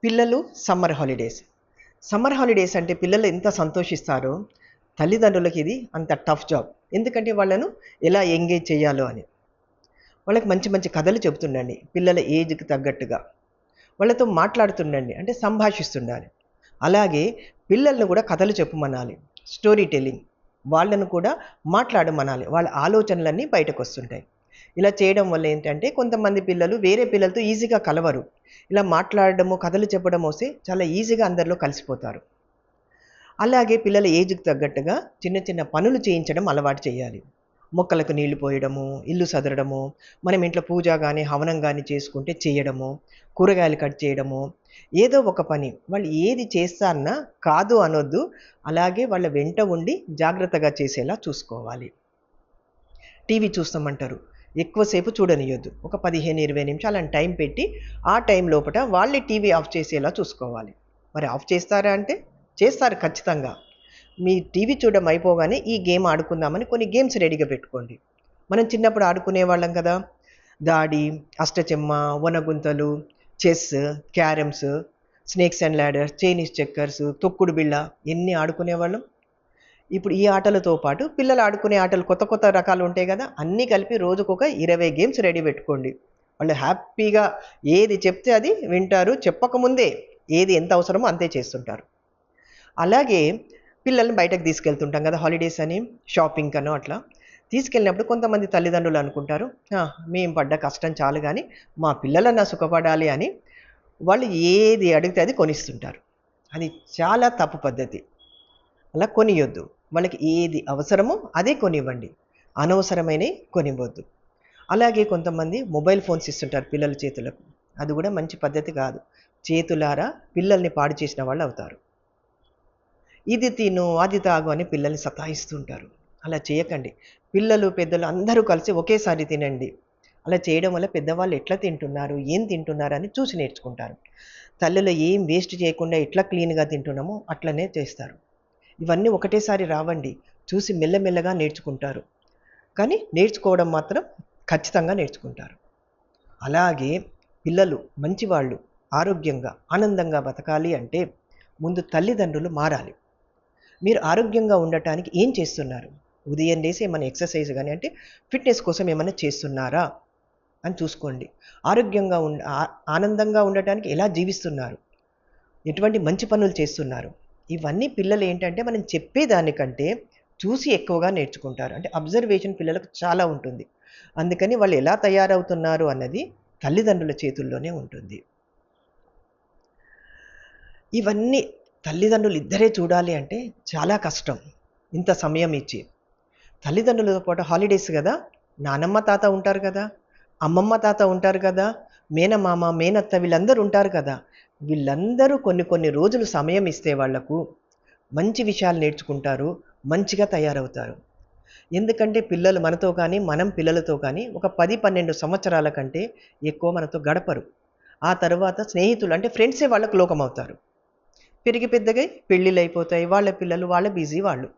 పిల్లలు summer holidays అంటే పిల్లలు ఎంత సంతోషిస్తారో తల్లిదండ్రులకి ఇది అంత టఫ్ జాబ్. ఎందుకంటే వాళ్ళను ఎలా ఎంగేజ్ చేయాలో అని. వాళ్ళకి మంచి మంచి కథలు చెబుతుండండి పిల్లల ఏజ్కి తగ్గట్టుగా. వాళ్ళతో మాట్లాడుతుండండి, అంటే సంభాషిస్తుండాలి. అలాగే పిల్లలను కూడా కథలు చెప్పమనాలి, స్టోరీ టెల్లింగ్. వాళ్ళను కూడా మాట్లాడమనాలి, వాళ్ళ ఆలోచనలన్నీ బయటకు వస్తుంటాయి. ఇలా చేయడం వల్ల ఏంటంటే కొంతమంది పిల్లలు వేరే పిల్లలతో ఈజీగా కలవరు. ఇలా మాట్లాడడము, కథలు చెప్పడం వస్తే చాలా ఈజీగా అందరిలో కలిసిపోతారు. అలాగే పిల్లల ఏజ్కి తగ్గట్టుగా చిన్న చిన్న పనులు చేయించడం అలవాటు చేయాలి. మొక్కలకు నీళ్లు పోయడము, ఇల్లు సదరడము, మనం ఇంట్లో పూజ కానీ హవనం కానీ చేసుకుంటే చేయడము, కూరగాయలు కట్ చేయడము, ఏదో ఒక పని వాళ్ళు ఏది చేస్తారన్నా కాదు అనొద్దు. అలాగే వాళ్ళ వెంట ఉండి జాగ్రత్తగా చేసేలా చూసుకోవాలి. టీవీ చూస్తామంటారు, ఎక్కువసేపు చూడనియొద్దు. ఒక 15-20 నిమిషాలు అని టైం పెట్టి ఆ టైం లోపల వాళ్ళే టీవీ ఆఫ్ చేసేలా చూసుకోవాలి. మరి ఆఫ్ చేస్తారా అంటే చేస్తారు ఖచ్చితంగా. మీ టీవీ చూడడం అయిపోగానే ఈ గేమ్ ఆడుకుందామని కొన్ని గేమ్స్ రెడీగా పెట్టుకోండి. మనం చిన్నప్పుడు ఆడుకునే వాళ్ళం కదా, దాడి, అష్టచెమ్మ, వనగుంతలు, chess, carroms, snakes and ladders, Chinese checkers, తొక్కుడు బిళ్ళ, ఎన్ని ఆడుకునేవాళ్ళం. ఇప్పుడు ఈ ఆటలతో పాటు పిల్లలు ఆడుకునే ఆటలు కొత్త కొత్త రకాలు ఉంటాయి కదా, అన్నీ కలిపి రోజుకొక 20 గేమ్స్ రెడీ పెట్టుకోండి. వాళ్ళు హ్యాపీగా ఏది చెప్తే అది వింటారు. చెప్పకముందే ఏది ఎంత అవసరమో అంతే చేస్తుంటారు. అలాగే పిల్లల్ని బయటకు తీసుకెళ్తుంటాం కదా హాలిడేస్ అని, షాపింగ్ కనో అట్లా తీసుకెళ్ళినప్పుడు కొంతమంది తల్లిదండ్రులు అనుకుంటారు, మేము పడ్డ కష్టం చాలు కానీ మా పిల్లలన్నా సుఖపడాలి అని వాళ్ళు ఏది అడిగితే అది కొనిస్తుంటారు. అది చాలా తప్పు పద్ధతి. అలా కొనియొద్దు. వాళ్ళకి ఏది అవసరమో అదే కొనివ్వండి, అనవసరమైనవి కొనివ్వద్దు. అలాగే కొంతమంది మొబైల్ ఫోన్స్ ఇస్తుంటారు పిల్లల చేతులకు. అది కూడా మంచి పద్ధతి కాదు. చేతులారా పిల్లల్ని పాడు చేసిన వాళ్ళు అవుతారు. ఇది తిను, అది తాగు అని పిల్లల్ని సతాయిస్తుంటారు. అలా చేయకండి. పిల్లలు పెద్దలు అందరూ కలిసి ఒకేసారి తినండి. అలా చేయడం వల్ల పెద్దవాళ్ళు ఎట్లా తింటున్నారు, ఏం తింటున్నారు అని చూసి నేర్చుకుంటారు. తల్లులు ఏం వేస్ట్ చేయకుండా ఎట్లా క్లీన్గా తింటున్నామో అట్లనే చేస్తారు. ఇవన్నీ ఒకటేసారి రావండి, చూసి మెల్లమెల్లగా నేర్చుకుంటారు. కానీ నేర్చుకోవడం మాత్రం ఖచ్చితంగా నేర్చుకుంటారు. అలాగే పిల్లలు మంచివాళ్ళు, ఆరోగ్యంగా ఆనందంగా బతకాలి అంటే ముందు తల్లిదండ్రులు మారాలి. మీరు ఆరోగ్యంగా ఉండటానికి ఏం చేస్తున్నారు? ఉదయం లేసి ఏమైనా ఎక్సర్సైజ్ కానీ అంటే ఫిట్నెస్ కోసం ఏమైనా చేస్తున్నారా అని చూసుకోండి. ఆరోగ్యంగా ఆనందంగా ఉండటానికి ఎలా జీవిస్తున్నారు, ఎటువంటి మంచి పనులు చేస్తున్నారు. ఇవన్నీ పిల్లలు ఏంటంటే మనం చెప్పేదానికంటే చూసి ఎక్కువగా నేర్చుకుంటారు. అంటే అబ్జర్వేషన్ పిల్లలకు చాలా ఉంటుంది. అందుకని వాళ్ళు ఎలా తయారవుతున్నారు అన్నది తల్లిదండ్రుల చేతుల్లోనే ఉంటుంది. ఇవన్నీ తల్లిదండ్రులు ఇద్దరే చూడాలి అంటే చాలా కష్టం, ఇంత సమయం ఇచ్చి. తల్లిదండ్రులతో పాటు హాలిడేస్ కదా, నానమ్మ తాత ఉంటారు కదా, అమ్మమ్మ తాత ఉంటారు కదా, మేనమామ మేనత్త వీళ్ళందరూ ఉంటారు కదా. వీళ్ళందరూ కొన్ని కొన్ని రోజులు సమయం ఇస్తే వాళ్లకు మంచి విషయాలు నేర్చుకుంటారు, మంచిగా తయారవుతారు. ఎందుకంటే పిల్లలు మనతో కానీ మనం పిల్లలతో కానీ ఒక 10-12 సంవత్సరాల కంటే ఎక్కువ మనతో గడపరు. ఆ తర్వాత స్నేహితులు అంటే ఫ్రెండ్సే వాళ్ళకు లోకం అవుతారు. పెరిగి పెద్దగా పెళ్ళిళ్ళు అయిపోతాయి, వాళ్ళ పిల్లలు వాళ్ళ బిజీ వాళ్ళు.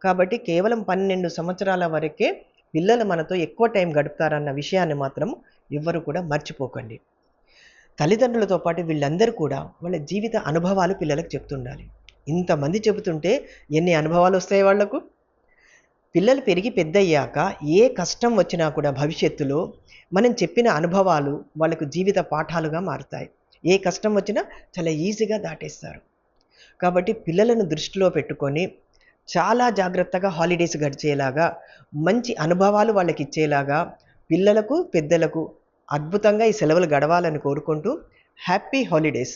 కాబట్టి కేవలం 12 సంవత్సరాల వరకే పిల్లలు మనతో ఎక్కువ టైం గడుపుతారన్న విషయాన్ని మాత్రం ఎవ్వరు కూడా మర్చిపోకండి. తల్లిదండ్రులతో పాటు వీళ్ళందరూ కూడా వాళ్ళ జీవిత అనుభవాలు పిల్లలకు చెప్తుండాలి. ఇంతమంది చెబుతుంటే ఎన్ని అనుభవాలు వస్తాయి వాళ్లకు. పిల్లలు పెరిగి పెద్దయ్యాక ఏ కష్టం వచ్చినా కూడా భవిష్యత్తులో మనం చెప్పిన అనుభవాలు వాళ్ళకు జీవిత పాఠాలుగా మారుతాయి. ఏ కష్టం వచ్చినా చాలా ఈజీగా దాటేస్తారు. కాబట్టి పిల్లలను దృష్టిలో పెట్టుకొని చాలా జాగ్రత్తగా హాలిడేస్ గడిచేలాగా, మంచి అనుభవాలు వాళ్ళకి ఇచ్చేలాగా పిల్లలకు పెద్దలకు అద్భుతంగా ఈ సెలవులు గడవాలని కోరుకుంటూ హ్యాపీ హాలిడేస్.